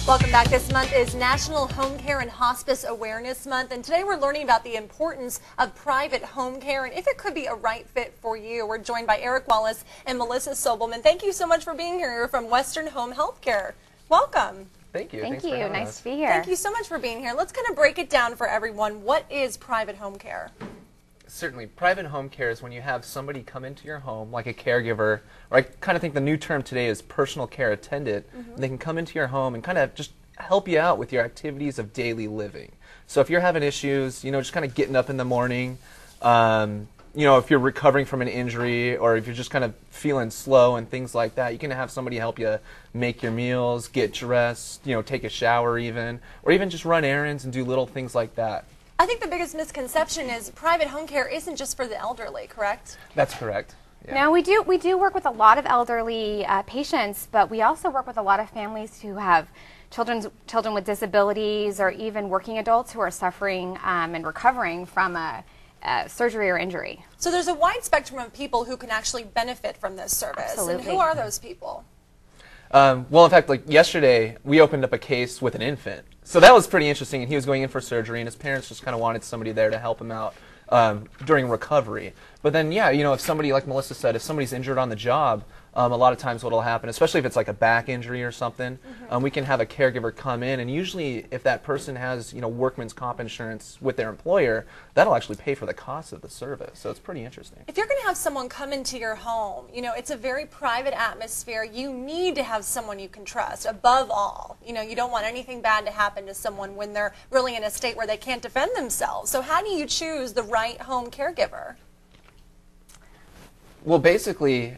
Welcome back. This month is National Home Care and Hospice Awareness Month, and today we're learning about the importance of private home care and if it could be a right fit for you. We're joined by Eric Wallace and Melissa Sobelman. Thank you so much for being here. You're from Western Home Healthcare. Welcome. Thank you. Thank you. Nice to be here. Thank you so much for being here. Let's kind of break it down for everyone. What is private home care? Certainly. Private home care is when you have somebody come into your home, like a caregiver, or I kind of think the new term today is personal care attendant. And they can come into your home and kind of just help you out with your activities of daily living. So if you're having issues, just kind of getting up in the morning, if you're recovering from an injury or if you're just kind of feeling slow and things like that, you can have somebody help you make your meals, get dressed, take a shower even, or even just run errands and do little things like that. I think the biggest misconception is private home care isn't just for the elderly, correct? That's correct. Yeah. No, we do work with a lot of elderly patients, but we also work with a lot of families who have children with disabilities or even working adults who are suffering and recovering from a surgery or injury. So there's a wide spectrum of people who can actually benefit from this service. Absolutely. And who are those people? Well, in fact, like yesterday, we opened up a case with an infant. So that was pretty interesting, and he was going in for surgery, and his parents just kind of wanted somebody there to help him out during recovery. But then, yeah, if somebody, like Melissa said, if somebody's injured on the job, a lot of times what will happen, especially if it's like a back injury or something, we can have a caregiver come in, and usually if that person has, workman's comp insurance with their employer, that'll actually pay for the cost of the service. So it's pretty interesting. If you're going to have someone come into your home, it's a very private atmosphere. You need to have someone you can trust above all. You don't want anything bad to happen to someone when they're really in a state where they can't defend themselves. So how do you choose the right home caregiver? Well, basically,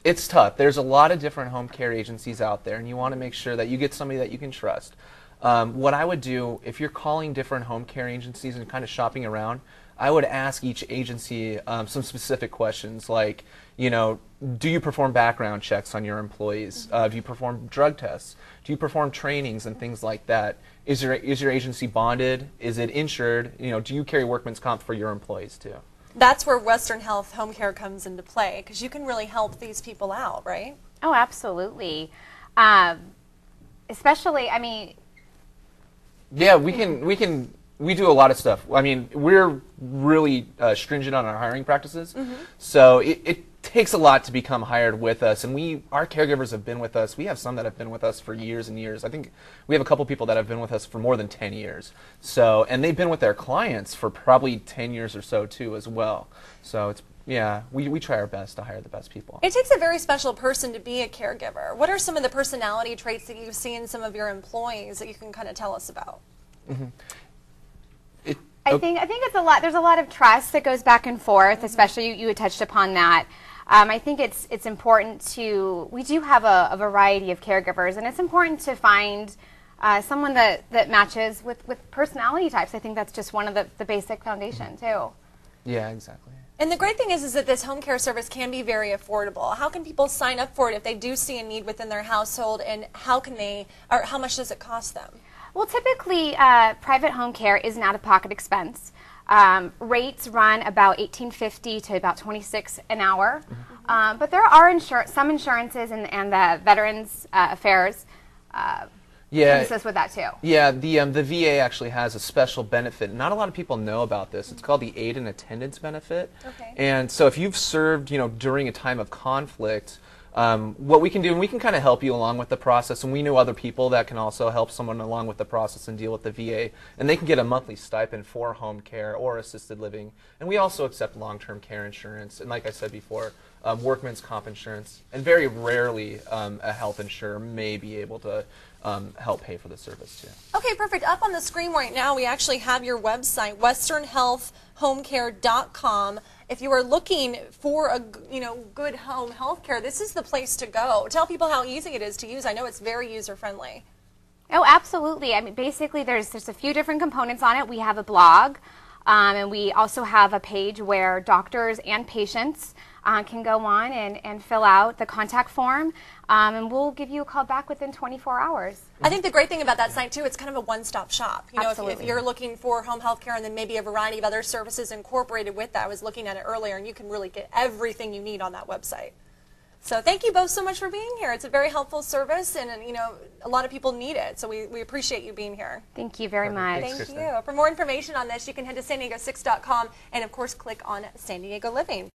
it's tough. There's a lot of different home care agencies out there, and you want to make sure that you get somebody that you can trust. What I would do, if you're calling different home care agencies and kind of shopping around, I would ask each agency some specific questions like, do you perform background checks on your employees? Do you perform drug tests? Do you perform trainings and things like that? Is your agency bonded? Is it insured? Do you carry workman's comp for your employees too? That's where Western Health Home Care comes into play, because you can really help these people out, right? Oh, absolutely. Especially, yeah, we do a lot of stuff. We're really stringent on our hiring practices, so it takes a lot to become hired with us, and our caregivers have been with us. We have some that have been with us for years and years. I think we have a couple people that have been with us for more than 10 years. So, and they've been with their clients for probably 10 years or so too as well. So it's, yeah, we try our best to hire the best people. It takes a very special person to be a caregiver. What are some of the personality traits that you see in some of your employees that you can kind of tell us about? I think it's a lot. There's a lot of trust that goes back and forth, especially you had touched upon that. I think it's important we do have a variety of caregivers, and it's important to find someone that matches with personality types. I think that's just one of the basic foundation too. Yeah, exactly. And the great thing is that this home care service can be very affordable. How can people sign up for it if they do see a need within their household, and how much does it cost them? Well, typically, private home care is an out-of-pocket expense. Rates run about $18.50 to about $26 an hour, but there are some insurances and the Veterans Affairs can assist with that too. Yeah, the VA actually has a special benefit. Not a lot of people know about this. It's called the Aid and Attendance Benefit. Okay. And so if you've served, during a time of conflict, what we can do, and we can kind of help you along with the process, and we know other people that can also help someone along with the process and deal with the VA, and they can get a monthly stipend for home care or assisted living. And we also accept long-term care insurance, and like I said before, workman's comp insurance, and very rarely a health insurer may be able to help pay for the service too. Okay, perfect. Up on the screen right now, we actually have your website, westernhealthhomecare.com. If you are looking for a good home health care, this is the place to go. Tell people how easy it is to use. I know it's very user-friendly. Oh, absolutely. Basically, there's a few different components on it. We have a blog, and we also have a page where doctors and patients can go on and fill out the contact form, and we'll give you a call back within 24 hours. I think the great thing about that site, too, it's kind of a one-stop shop. Absolutely. If you're looking for home health care and then maybe a variety of other services incorporated with that, I was looking at it earlier, and you can really get everything you need on that website. So thank you both so much for being here. It's a very helpful service, and you know, a lot of people need it. So we appreciate you being here. Thank you very much. Thanks, Thank Kristen. you. For more information on this, you can head to san diego6.com and of course click on San Diego Living.